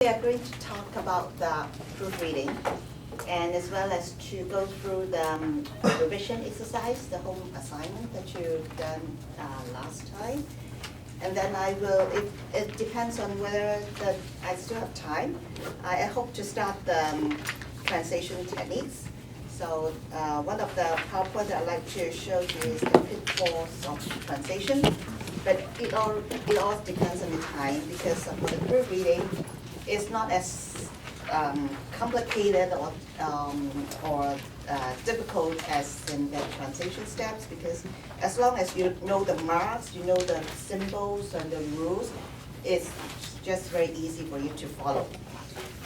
We are going to talk about the proofreading, and as well as to go through the revision exercise, the home assignment that you've done last time. And then I will, it depends on whether I still have time. I hope to start the translation techniques. So one of the PowerPoint I'd like to show you is the pitfalls of translation. But it all depends on the time, because for the proofreading, it's not as complicated or difficult as in the translation steps, because as long as you know the marks, you know the symbols and the rules, it's just very easy for you to follow.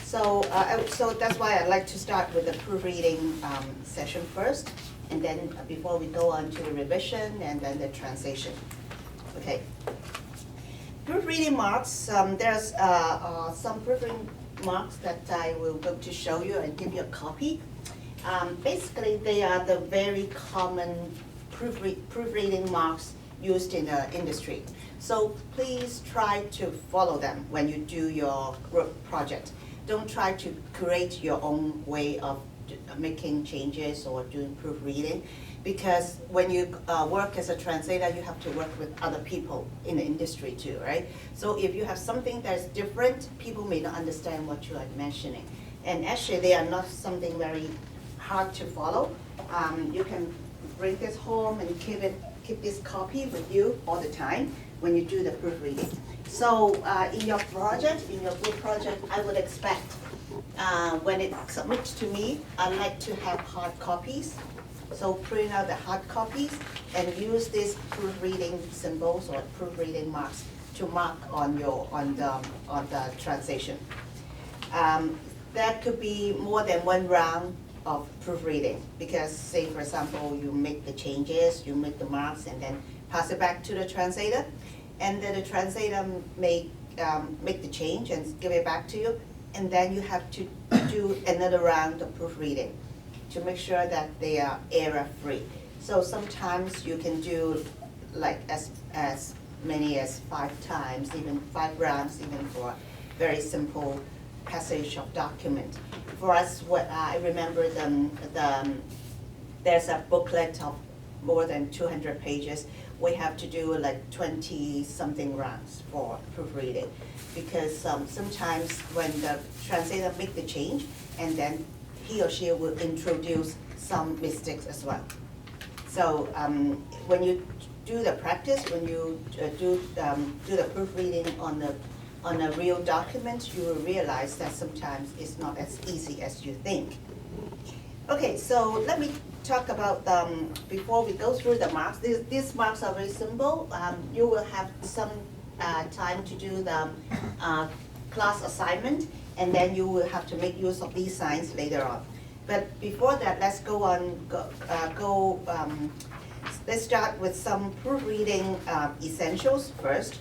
So, so that's why I like to start with the proofreading session first, and then before we go on to the revision and then the translation. Okay. Proofreading marks, there's some proofreading marks that I will go to show you and give you a copy. Basically, they are the very common proofreading marks used in the industry. So please try to follow them when you do your group project. Don't try to create your own way of making changes or doing proofreading, because when you work as a translator, you have to work with other people in the industry too, right? So if you have something that's different, people may not understand what you are mentioning. And actually, they are not something very hard to follow. You can bring this home and keep this copy with you all the time when you do the proofreading. So in your project, in your group project, I would expect when it submits to me, I like to have hard copies. So print out the hard copies and use these proofreading symbols or proofreading marks to mark on the translation. That could be more than one round of proofreading, because say for example you make the changes, you make the marks, and then pass it back to the translator, and then the translator may make the change and give it back to you, and then you have to do another round of proofreading to make sure that they are error-free. So sometimes you can do like as many as 5 times, even 5 rounds, even for very simple passage of document. For us, what I remember there's a booklet of more than 200 pages. We have to do like 20-something rounds for proofreading, because sometimes when the translator make the change, and then he or she will introduce some mistakes as well. So when you do the practice, when you do the proofreading on a real document, you will realize that sometimes it's not as easy as you think. Okay, so let me talk about, before we go through the marks, these marks are very simple. You will have some time to do the class assignment, and then you will have to make use of these signs later on. But before that, let's let's start with some proofreading essentials first.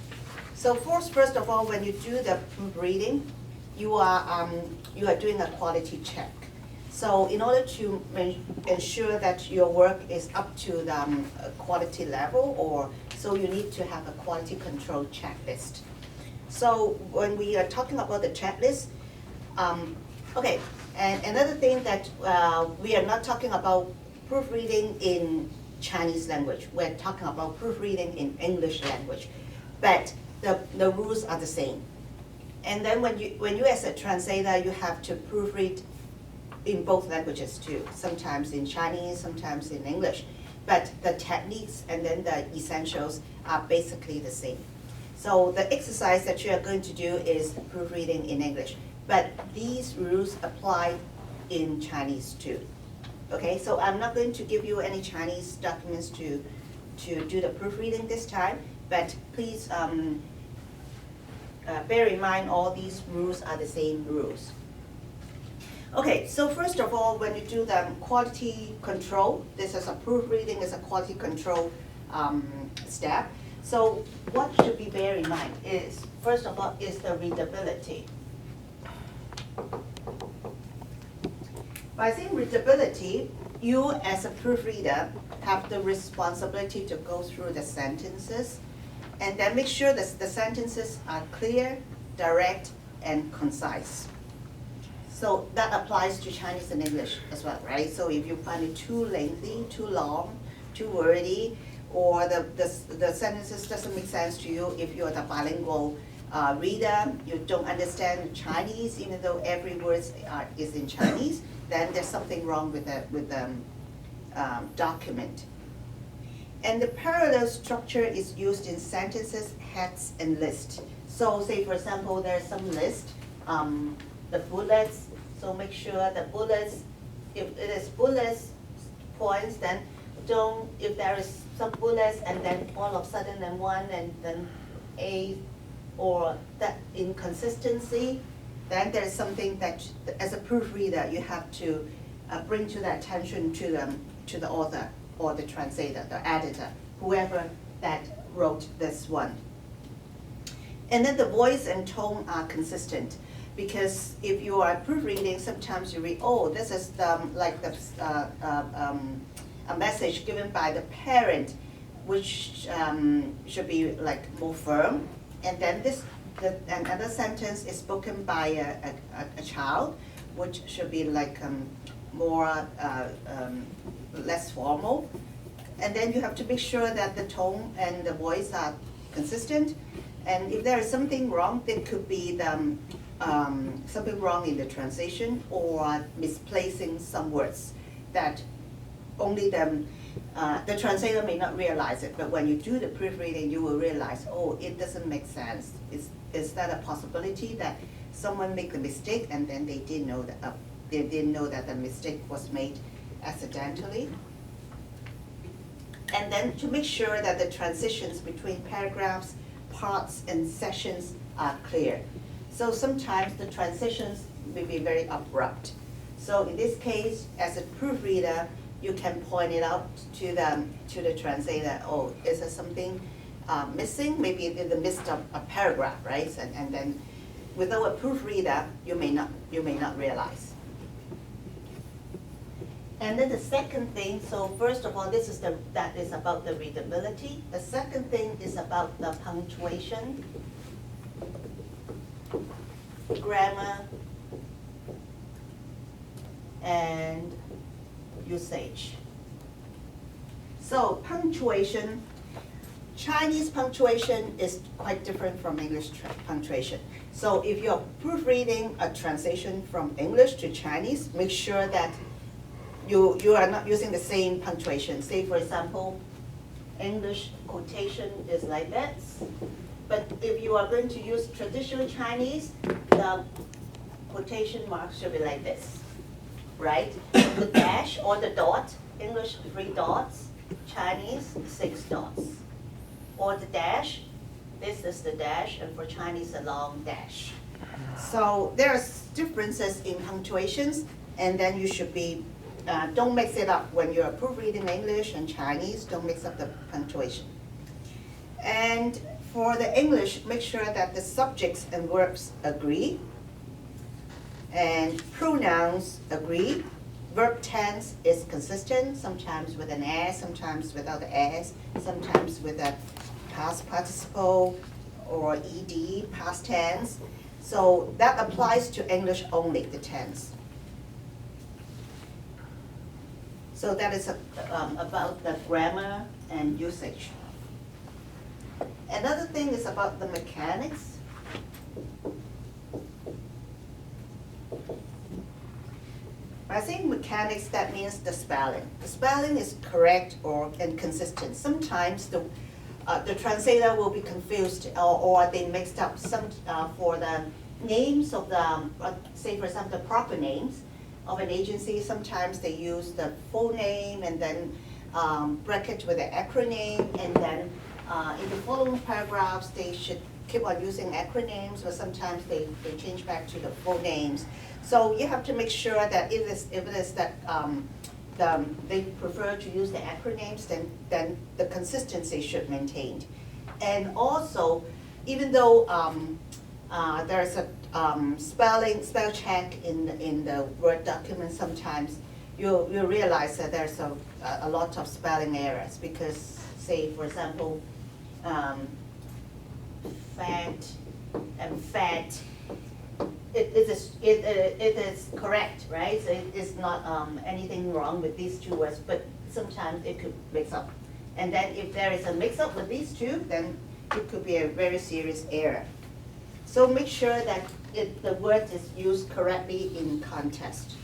So first of all, when you do the proofreading, you are doing a quality check. So in order to ensure that your work is up to the quality level, so you need to have a quality control checklist. So when we are talking about the checklist, okay, and another thing that we are not talking about proofreading in Chinese language. We're talking about proofreading in English language, but the rules are the same. And then when you as a translator, you have to proofread in both languages too. Sometimes in Chinese, sometimes in English. But the techniques and then the essentials are basically the same. So the exercise that you are going to do is proofreading in English, but these rules apply in Chinese too. Okay, so I'm not going to give you any Chinese documents to do the proofreading this time, but please bear in mind all these rules are the same rules. Okay, so first of all, when you do the quality control, this is a proofreading, is a quality control step. So what should be bear in mind is, first of all, is the readability. By saying readability, you as a proofreader have the responsibility to go through the sentences and then make sure that the sentences are clear, direct, and concise. So that applies to Chinese and English as well, right? So if you find it too lengthy, too long, too wordy, or the sentences doesn't make sense to you, if you're the bilingual reader, you don't understand Chinese, even though every word is in Chinese, then there's something wrong with the document. And the parallel structure is used in sentences, heads, and lists. So say, for example, there's some list, the bullets, so make sure the bullets, if it is bullets points, then don't, if there is some bullets and then all of a sudden then one and then a, or that inconsistency, then there's something that as a proofreader you have to bring to the attention to the author or the translator, the editor, whoever that wrote this one. And then the voice and tone are consistent, because if you are proofreading, sometimes you read, oh, this is a message given by the parent, which should be like more firm, and then another sentence is spoken by a child, which should be like more less formal. And then you have to make sure that the tone and the voice are consistent. And if there is something wrong, there could be something wrong in the translation or misplacing some words that only the translator may not realize it, but when you do the proofreading, you will realize, oh, it doesn't make sense. Is that a possibility that someone make a mistake and then they didn't know that the mistake was made accidentally? And then to make sure that the transitions between paragraphs, parts, and sections are clear. So sometimes the transitions may be very abrupt. So in this case, as a proofreader, you can point it out to the translator. Oh, is there something missing? Maybe in the midst of a paragraph, right? And then, without a proofreader, you may not realize. And then the second thing. So first of all, that is about the readability. The second thing is about the punctuation, grammar, and usage. So punctuation, Chinese punctuation is quite different from English punctuation. So if you're proofreading a translation from English to Chinese, make sure that you are not using the same punctuation. Say, for example, English quotation is like this, but if you are going to use traditional Chinese, the quotation marks should be like this, right? The dash or the dot, English 3 dots, Chinese 6 dots. Or the dash, this is the dash, and for Chinese a long dash. So there's differences in punctuations, and then you should be, don't mix it up when you're proofreading English and Chinese, don't mix up the punctuation. And for the English, make sure that the subjects and verbs agree, and pronouns agree. Verb tense is consistent, sometimes with an s, sometimes without the s, sometimes with a past participle or ed, past tense. So that applies to English only, the tense. So that is about the grammar and usage. Another thing is about the mechanics. When I say mechanics, that means the spelling. The spelling is correct and consistent. Sometimes the translator will be confused or they mixed up some for the names of the, say for example, the proper names of an agency. Sometimes they use the full name and then bracket with the acronym, and then in the following paragraphs they should keep on using acronyms, or sometimes they change back to the full names. So you have to make sure that if it is that they prefer to use the acronyms, then the consistency should be maintained. And also, even though there's a spell check in the Word document, sometimes you realize that there's a lot of spelling errors, because, say, for example, fat and fat it is correct, right? So it is not anything wrong with these two words, but sometimes it could mix up. And then if there is a mix-up with these two, then it could be a very serious error. So make sure that the word is used correctly in context.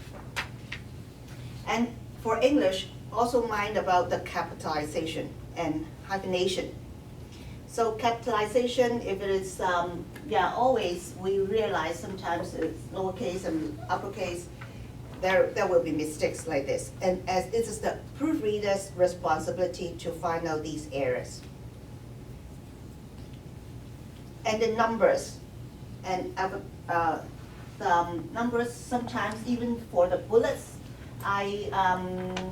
And for English, also mind about the capitalization and hyphenation. So capitalization, if it is, always we realize sometimes it's lowercase and uppercase, there will be mistakes like this. And as this is the proofreader's responsibility to find out these errors. And the numbers, and the numbers sometimes even for the bullets, I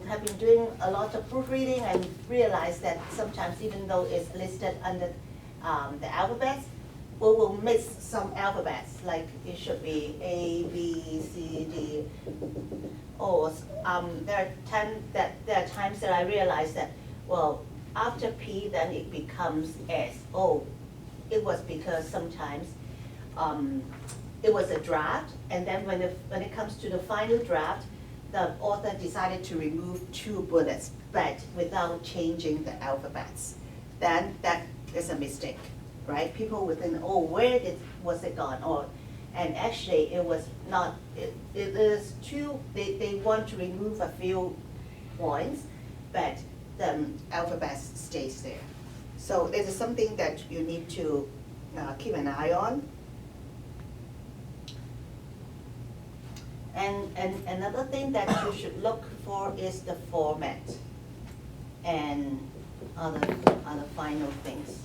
have been doing a lot of proofreading and realized that sometimes even though it's listed under the alphabets, we will miss some alphabets, like it should be A, B, C, D. Or there are times that I realize that, well, after P, then it becomes S. Oh, it was because sometimes it was a draft, and then when it comes to the final draft, the author decided to remove 2 bullets, but without changing the alphabets. Then that is a mistake, right? People would think, oh, where was it gone? And actually it was not, it is 2, they want to remove a few points, but the alphabet stays there. So it is something that you need to keep an eye on. And another thing that you should look for is the format and other final things.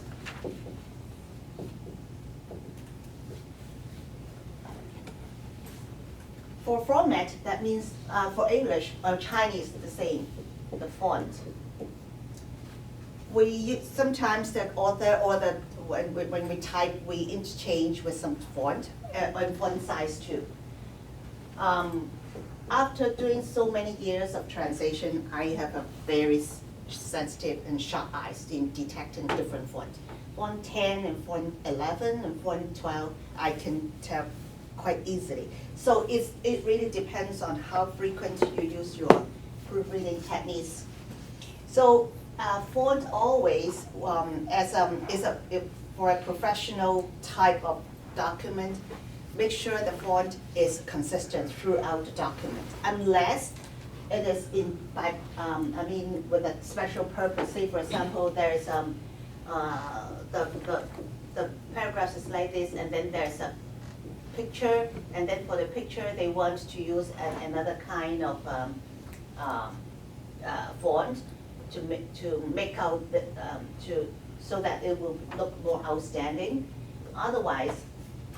For format, that means for English or Chinese, the same, the font. Sometimes the author or when we type, we interchange with some font and font size too. After doing so many years of translation, I have a very sensitive and sharp eyes in detecting different fonts. Font 10 and font 11 and font 12, I can tell quite easily. So it really depends on how frequent you use your proofreading techniques. So font always, for a professional type of document, make sure the font is consistent throughout the document, unless it is with a special purpose. Say, for example, there is the paragraph is like this, and then there's a picture, and then for the picture they want to use another kind of font to make out so that it will look more outstanding. Otherwise,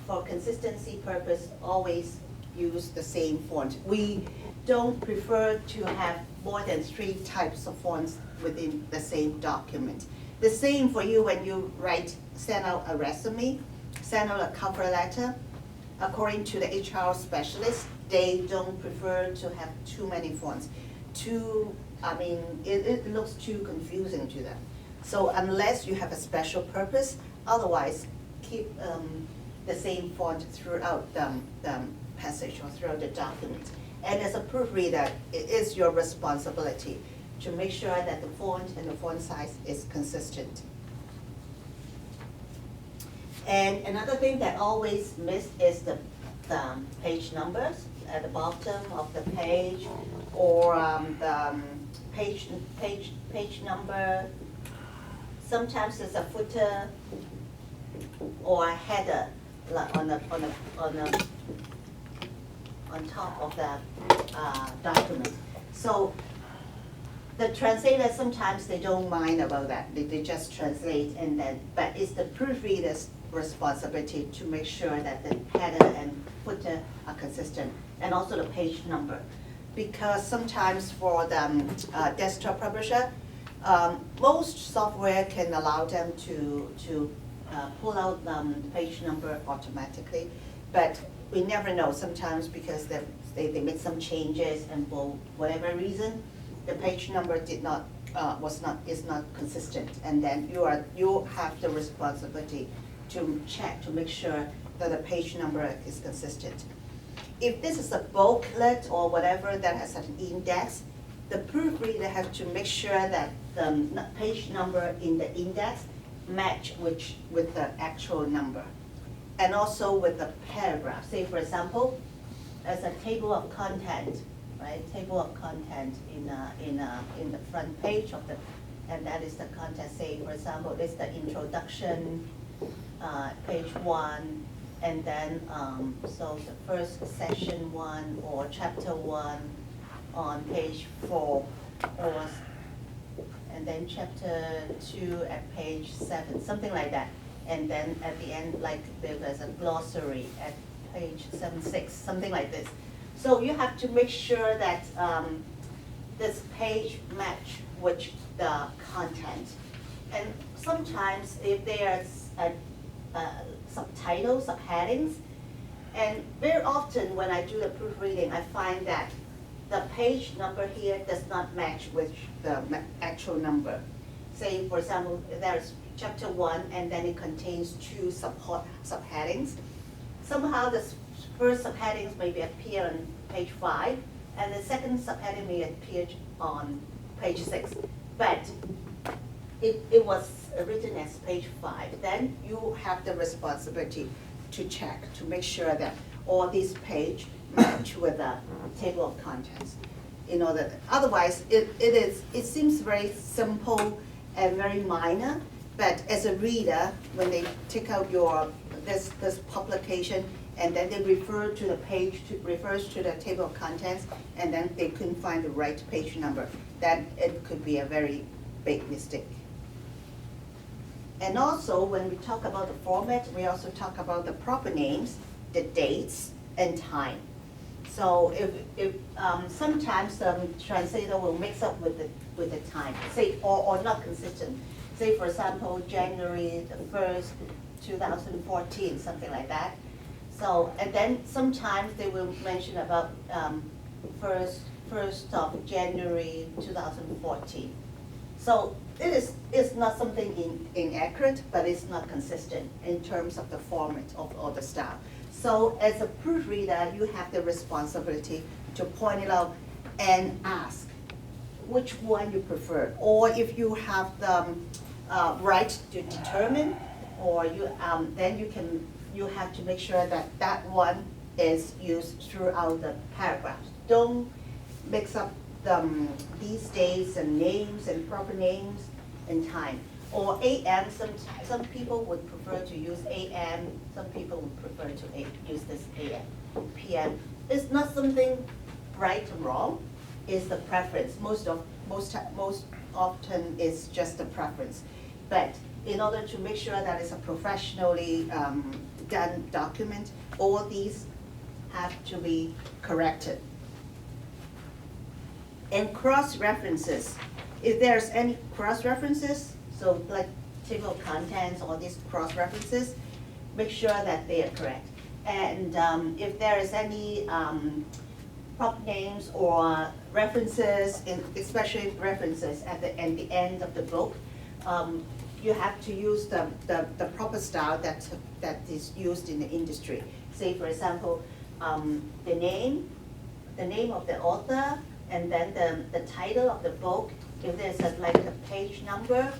for consistency purpose, always use the same font. We don't prefer to have more than 3 types of fonts within the same document. The same for you when you send out a resume, send out a cover letter. According to the HR specialist, they don't prefer to have too many fonts. It looks too confusing to them. So unless you have a special purpose, otherwise keep the same font throughout the passage or throughout the document. And as a proofreader, it is your responsibility to make sure that the font and the font size is consistent. And another thing that always missed is the page numbers at the bottom of the page, or the page number. Sometimes there's a footer or a header on top of the document. So the translators, sometimes they don't mind about that. They just translate, but it's the proofreader's responsibility to make sure that the header and footer are consistent, and also the page number. Because sometimes for the desktop publisher, most software can allow them to pull out the page number automatically, but we never know. Sometimes because they make some changes, and for whatever reason, the page number is not consistent, and then you have the responsibility to check to make sure that the page number is consistent. If this is a booklet or whatever that has an index, the proofreader has to make sure that the page number in the index match with the actual number. And also with the paragraph. Say for example, as a table of content, right? Table of content in the front page of the, and that is the content. Say for example, it's the introduction, page 1, and then so the first session 1 or chapter 1 on page 4, or and then chapter 2 at page 7, something like that. And then at the end, like there's a glossary at page 76, something like this. So you have to make sure that this page match with the content. And sometimes if there's a subtitles, subheadings, and very often when I do the proofreading, I find that the page number here does not match with the actual number. Say, for example, there's chapter 1, and then it contains 2 subheadings. Somehow the first subheadings maybe appear on page 5, and the second subheading may appear on page 6. But it was written as page 5. Then you have the responsibility to check, to make sure that all these pages match with the table of contents. In order, otherwise it seems very simple and very minor, but as a reader, when they take out this publication, and then they refer to the page, refers to the table of contents, and then they couldn't find the right page number, then it could be a very big mistake. And also, when we talk about the format, we also talk about the proper names, the dates, and time. So if sometimes the translator will mix up with the time, say, or not consistent. Say, for example, January the 1st, 2014, something like that. So, and then sometimes they will mention about first of January 2014. So it's not something inaccurate, but it's not consistent in terms of the format or the style. So as a proofreader, you have the responsibility to point it out and ask which one you prefer, or if you have the right to determine, or then you have to make sure that that one is used throughout the paragraphs. Don't mix up these dates and names and proper names and time. Or AM, some people would prefer to use AM, some people would prefer to use this AM, PM. It's not something right or wrong, it's the preference. Most often it's just a preference. But in order to make sure that it's a professionally done document, all these have to be corrected. And cross-references. If there's any cross-references, so like table of contents or these cross-references, make sure that they are correct. And if there is any prop names or references, especially references at the end of the book, you have to use the proper style that is used in the industry. Say, for example, the name of the author, and then the title of the book, if there's like a page number,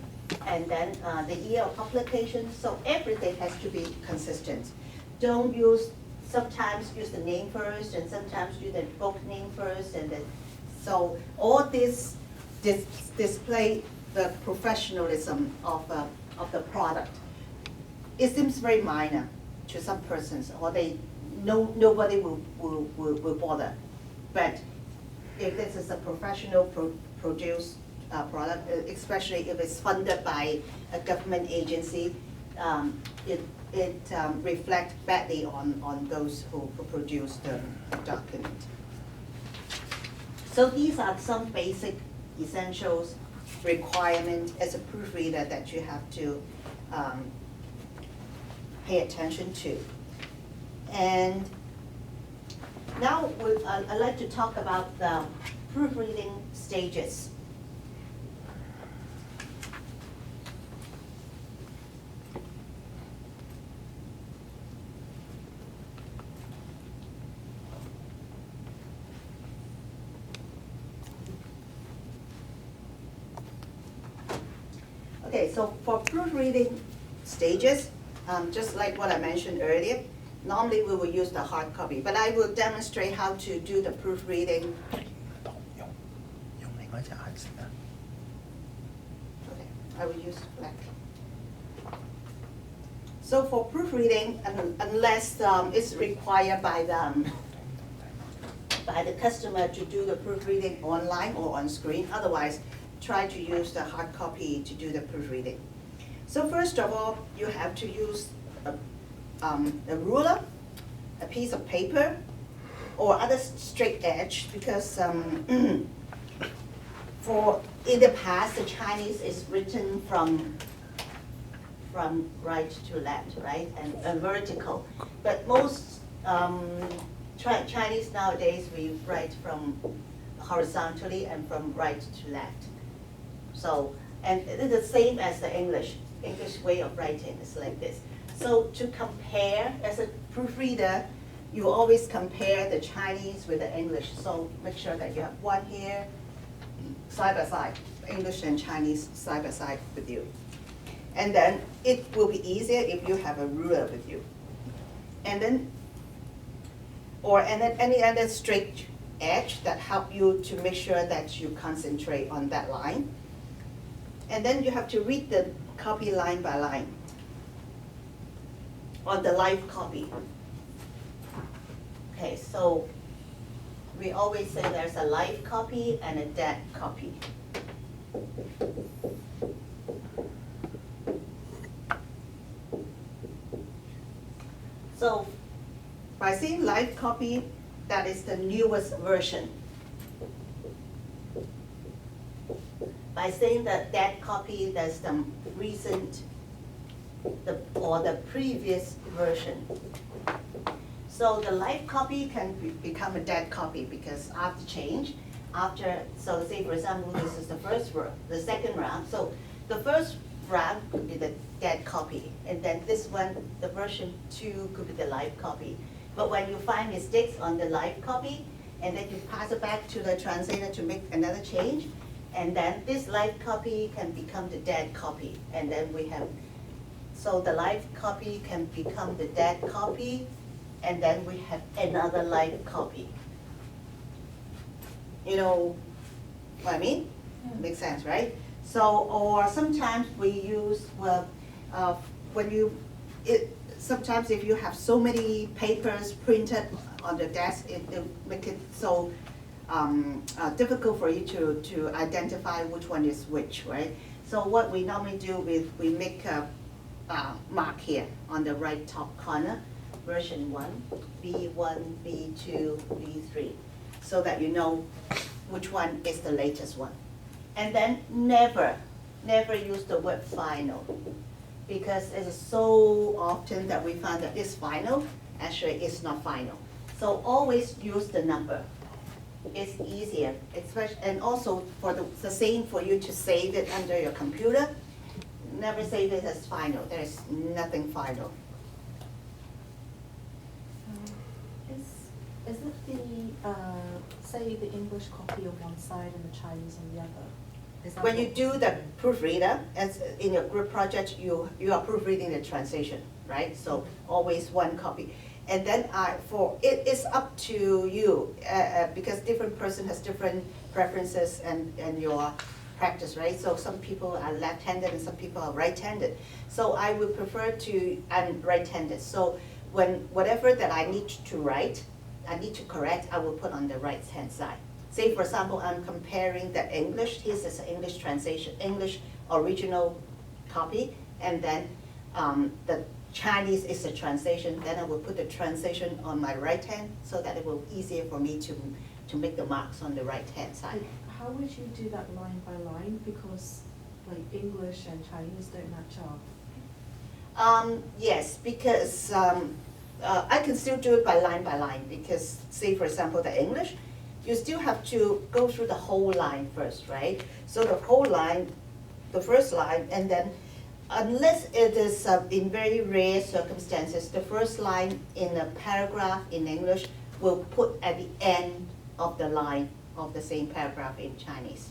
and then the year of publication. So everything has to be consistent. Don't sometimes use the name first, and sometimes use the book name first, and then, so all this display the professionalism of the product. It seems very minor to some persons, or nobody will bother. But if this is a professional produced product, especially if it's funded by a government agency, it reflects badly on those who produce the document. So these are some basic essentials requirement as a proofreader that you have to pay attention to. And now I'd like to talk about the proofreading stages. so for proofreading stages, just like what I mentioned earlier, normally we will use the hard copy, but I will demonstrate how to do the proofreading. Okay, I will use black. So for proofreading, unless it's required by the customer to do the proofreading online or on screen, otherwise try to use the hard copy to do the proofreading. So first of all, you have to use a ruler, a piece of paper, or other straight edge, because for in the past, the Chinese is written from right to left, right, and vertical. But most Chinese nowadays, we write from horizontally and from right to left. So, and it's the same as the English way of writing is like this. So to compare, as a proofreader, you always compare the Chinese with the English. So make sure that you have one here, side by side, English and Chinese side by side with you. And then it will be easier if you have a ruler with you. And then any other straight edge that help you to make sure that you concentrate on that line. And then you have to read the copy line by line on the live copy. Okay, so we always say there's a live copy and a dead copy. So by saying live copy, that is the newest version. By saying that dead copy, that's the recent or the previous version. So the live copy can become a dead copy because after change, so say for example, this is the first round, the second round. So the first round could be the dead copy, and then this one, the version 2 could be the live copy. But when you find mistakes on the live copy, and then you pass it back to the translator to make another change, and then this live copy can become the dead copy, and then we have, so the live copy can become the dead copy, and then we have another live copy. You know what I mean? Yeah. Makes sense, right? So, or sometimes we use, well, sometimes if you have so many papers printed on the desk, it make it so difficult for you to identify which one is which, right? So what we normally do is we make a mark here on the right top corner, version 1, B1, B2, B3, so that you know which one is the latest one. And then never use the word final, because it's so often that we find that it's final, actually it's not final. So always use the number. It's easier, especially, and also for the same for you to save it under your computer. Never save it as final. There's nothing final. Is it the, say the English copy on one side and the Chinese on the other? Is that when you do the proofreader, as in your group project, you are proofreading the translation, right? So always one copy. And then it is up to you, because different person has different preferences and your practice, right? So some people are left-handed and some people are right-handed. So I would prefer I'm right-handed. So whatever that I need to write, I need to correct, I will put on the right-hand side. Say, for example, I'm comparing the English. This is an English translation, English original copy, and then the Chinese is the translation. Then I will put the translation on my right hand so that it will be easier for me to make the marks on the right-hand side. How would you do that line by line? Because like English and Chinese don't match up. Yes, because I can still do it by line, because say, for example, the English, you still have to go through the whole line first, right? So the whole line, the first line, and then unless it is in very rare circumstances, the first line in a paragraph in English will put at the end of the line of the same paragraph in Chinese.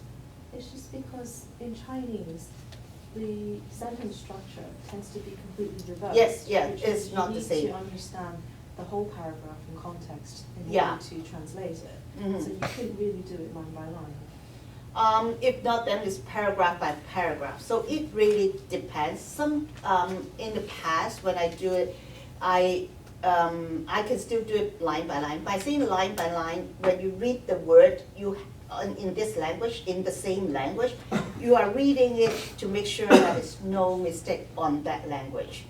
It's just because in Chinese, the sentence structure tends to be completely reversed. Yes, yeah, which it's means not the You same. need to understand the whole paragraph in context in Yeah. order to translate it. Mhm. So you couldn't really do it line by line. If not, then it's paragraph by paragraph. So it really depends. Some in the past when I do it, I can still do it line by line. By saying line by line, when you read the word, you in this language, in the same language, you are reading it to make sure that there's no mistake on that language.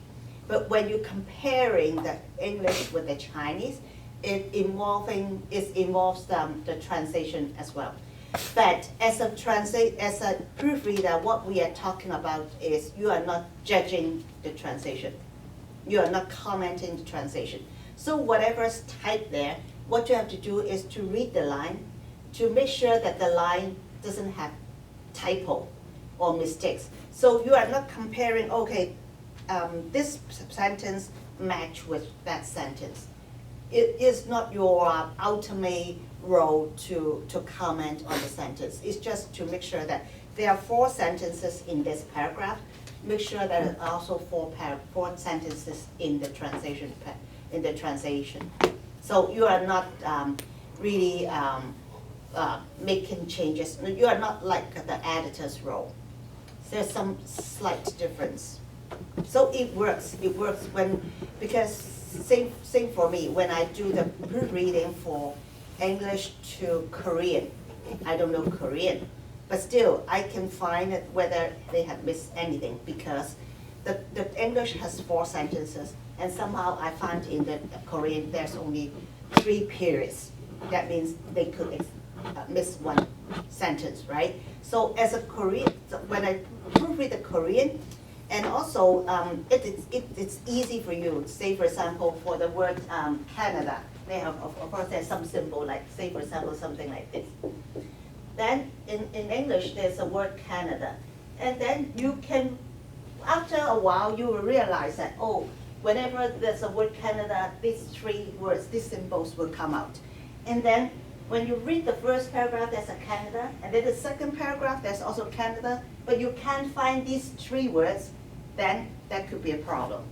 But when you're comparing the English with the Chinese, it involves the translation as well. But as a proofreader, what we are talking about is you are not judging the translation. You are not commenting the translation. So whatever's typed there, what you have to do is to read the line to make sure that the line doesn't have typo or mistakes. So you are not comparing, okay, this sentence match with that sentence. It is not your ultimate role to comment on the sentence. It's just to make sure that there are 4 sentences in this paragraph. Make sure that there are also 4 sentences in the translation. So you are not really making changes. You are not like the editor's role. There's some slight difference. So it works. It works because same for me when I do the proofreading for English to Korean. I don't know Korean, but still I can find it whether they have missed anything because the English has 4 sentences and somehow I find in the Korean there's only 3 periods. That means they could miss 1 sentence, right? So as a Korean, when I proofread the Korean, and also it's easy for you. Say for example, for the word Canada, they have of course there's some symbol like say for example something like this. Then in English there's a word Canada, and then you can after a while you will realize that oh, whenever there's a word Canada, these 3 words, these symbols will come out, and then when you read the first paragraph, there's a Canada, and then the second paragraph, there's also Canada, but you can't find these 3 words, then that could be a problem.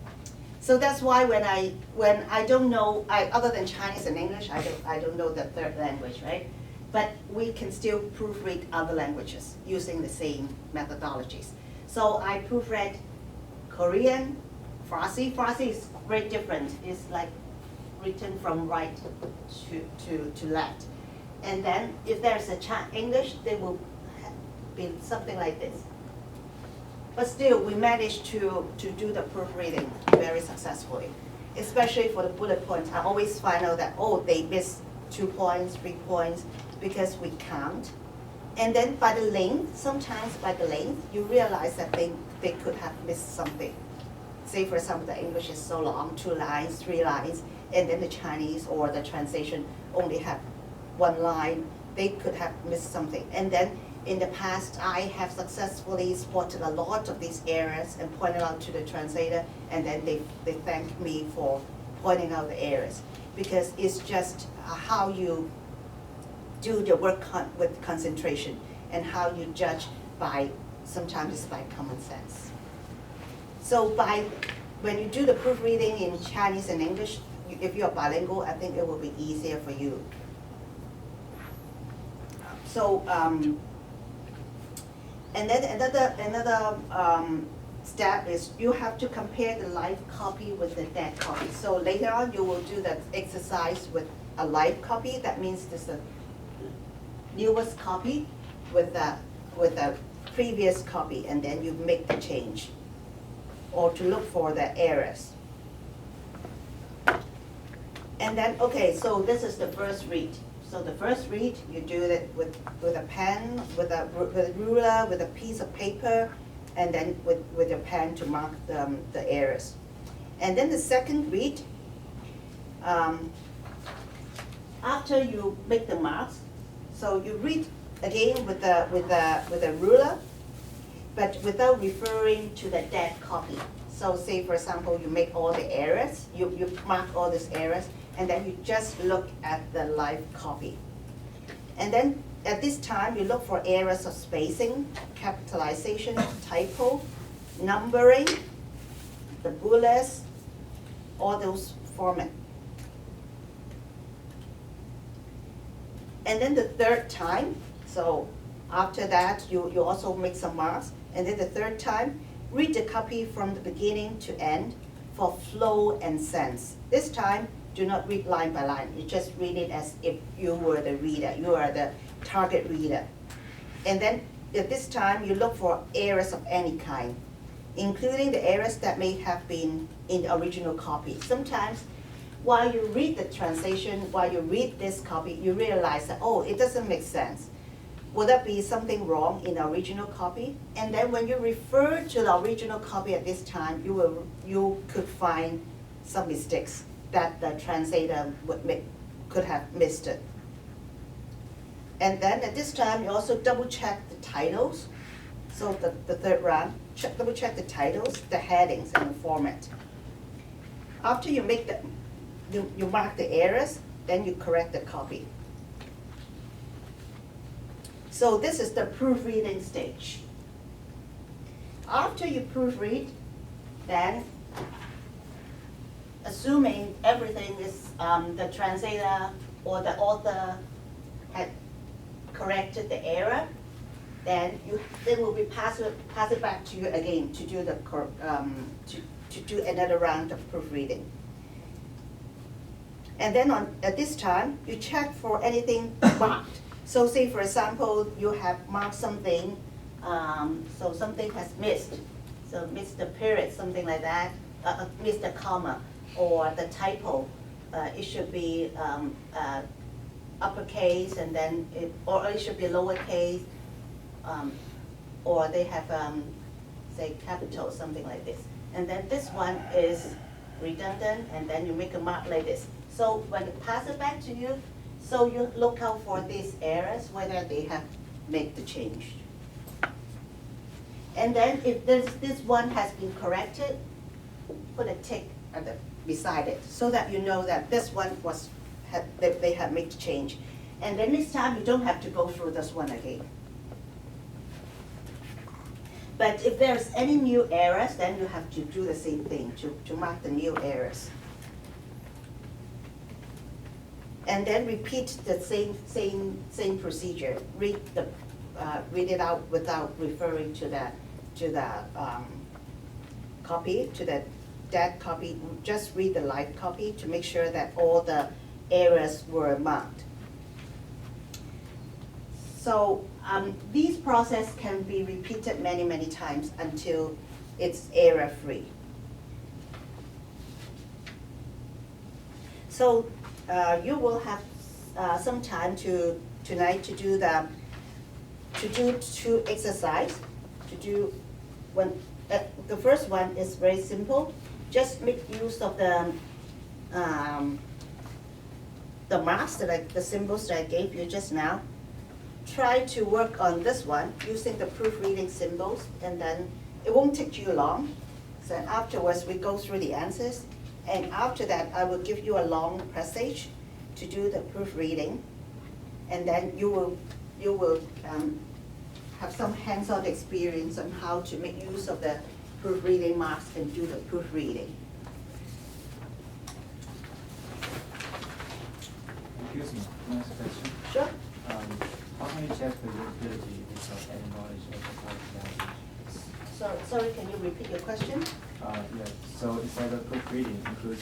So that's why when I don't know, other than Chinese and English, I don't know the 3rd language, right? But we can still proofread other languages using the same methodologies. So I proofread Korean, Farsi. Farsi is very different. It's like written from right to left. And then if there's a English, they will be something like this. But still, we managed to do the proofreading very successfully, especially for the bullet points. I always find out that, oh, they missed 2 points, 3 points, because we count. And then by the length, sometimes by the length, you realize that they could have missed something. Say, for example, the English is so long, 2 lines, 3 lines, and then the Chinese or the translation only have 1 line, they could have missed something. And then in the past, I have successfully spotted a lot of these errors and pointed out to the translator, and then they thank me for pointing out the errors. Because it's just how you do the work with concentration and how you judge by, sometimes it's by common sense. So when you do the proofreading in Chinese and English, if you're bilingual, I think it will be easier for you. So, and then another step is you have to compare the live copy with the dead copy. So later on, you will do that exercise with a live copy. That means this is the newest copy with the previous copy, and then you make the change, or to look for the errors. And then, okay, so this is the first read. So the first read, you do it with a pen, with a ruler, with a piece of paper, and then with your pen to mark the errors. And then the second read, after you make the marks, so you read again with a ruler, but without referring to the dead copy. So say, for example, you make all the errors, you mark all these errors, and then you just look at the live copy. And then at this time, you look for errors of spacing, capitalization, typo, numbering, the bullets, all those format. And then the third time, so after that, you also make some marks. And then the third time, read the copy from the beginning to end for flow and sense. This time, do not read line by line. You just read it as if you were the reader, you are the target reader. And then at this time, you look for errors of any kind, including the errors that may have been in the original copy. Sometimes, while you read the translation, while you read this copy, you realize that, oh, it doesn't make sense. Would that be something wrong in the original copy? And then when you refer to the original copy at this time, you could find some mistakes that the translator could have missed it. And then at this time, you also double check the titles. So the third round, double check the titles, the headings, and the format. After you make you mark the errors, then you correct the copy. So this is the proofreading stage. After you proofread, then assuming everything is the translator or the author had corrected the error, then it will be pass it back to you again to do to do another round of proofreading. And then at this time, you check for anything marked. So say, for example, you have marked something, so something has missed. So missed the period, something like that, missed the comma, or the typo. It should be uppercase, and then or it should be lowercase, or they have, say, capital, something like this. And then this one is redundant, and then you make a mark like this. So when you pass it back to you, so you look out for these errors, whether they have made the change. And then if this one has been corrected, put a tick beside it, so that you know that this one they have made the change. And then this time you don't have to go through this one again. But if there's any new errors, then you have to do the same thing to mark the new errors. And then repeat the same procedure. Read it out without referring to the copy, to that copy. Just read the live copy to make sure that all the errors were marked. So these process can be repeated many times until it's error-free. So you will have some time tonight to do two exercise. The first one is very simple. Just make use of the marks the symbols that I gave you just now. Try to work on this one using the proofreading symbols, and then it won't take you long. So afterwards, we go through the answers. And after that, I will give you a long passage to do the proofreading. And then you will have some hands-on experience on how to make use of the proofreading marks and do the proofreading. Excuse me, can I ask a question? Sure. How can you check the readability without any knowledge of the target language? Sorry, can you repeat your question? Yeah, so inside the proofreading includes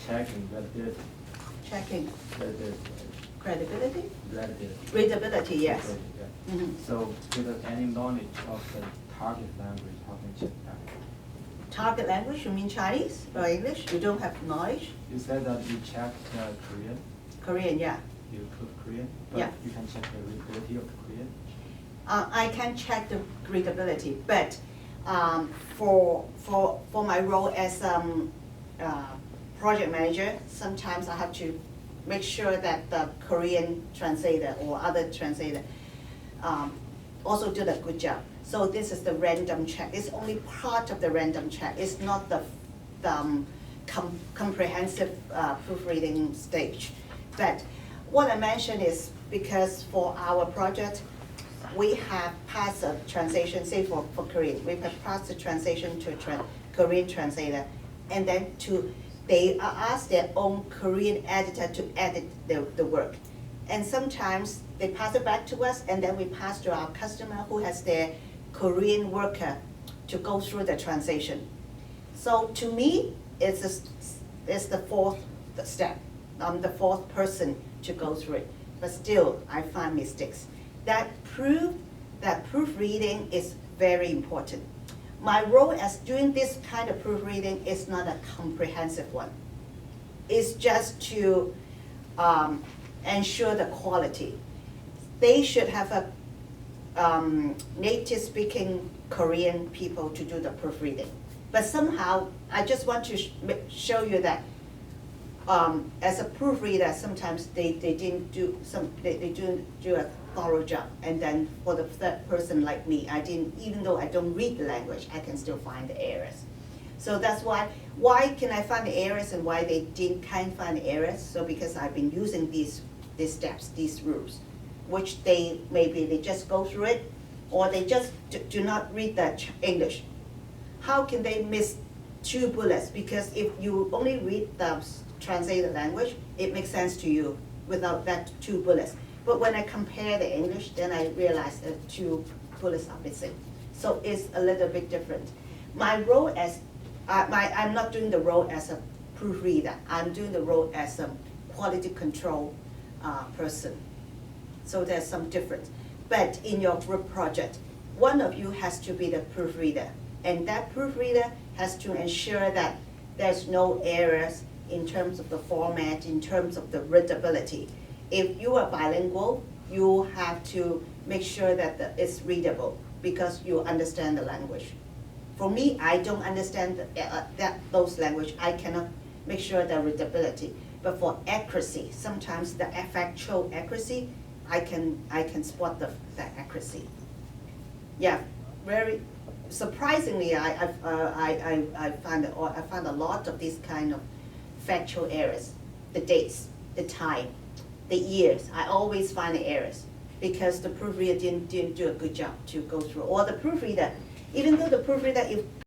checking readability. Checking Readability. credibility? Readability. Readability, yes. Readability, yeah. Mhm. So without any knowledge of the target language, how can you check that? Target language, you mean Chinese or English? You don't have knowledge? You said that you checked Korean. Korean, yeah. You put Korean, but Yeah. you can check the readability of the Korean. I can check the readability, but for my role as project manager, sometimes I have to make sure that the Korean translator or other translator also did a good job. So this is the random check. It's only part of the random check. It's not the comprehensive proofreading stage. But what I mentioned is because for our project, we have passed a translation, say for Korean, we have passed the translation to a Korean translator, and then they ask their own Korean editor to edit the work. And sometimes they pass it back to us, and then we pass to our customer who has their Korean worker to go through the translation. So to me, it's the fourth step. I'm the fourth person to go through it, but still I find mistakes. That prove that proofreading is very important. My role as doing this kind of proofreading is not a comprehensive one. It's just to ensure the quality. They should have a native speaking Korean people to do the proofreading. But somehow, I just want to show you that as a proofreader, sometimes they didn't do a thorough job. And then for the third person like me, even though I don't read the language, I can still find the errors. So that's why can I find the errors and why they can't find the errors? So because I've been using these steps, these rules, which maybe they just go through it, or they just do not read the English. How can they miss 2 bullets? Because if you only read the translated language, it makes sense to you without that 2 bullets. But when I compare the English, then I realize that 2 bullets are missing. So it's a little bit different. My role as, I'm not doing the role as a proofreader. I'm doing the role as a quality control person. So there's some difference. But in your group project, one of you has to be the proofreader. And that proofreader has to ensure that there's no errors in terms of the format, in terms of the readability. If you are bilingual, you have to make sure that it's readable because you understand the language. For me, I don't understand those language. I cannot make sure the readability. But for accuracy, sometimes the factual accuracy, I can spot the accuracy. Yeah, very surprisingly, I found a lot of these kind of factual errors. The dates, the time, the years. I always find the errors because the proofreader didn't do a good job to go through. Or the proofreader, even though the proofreader, if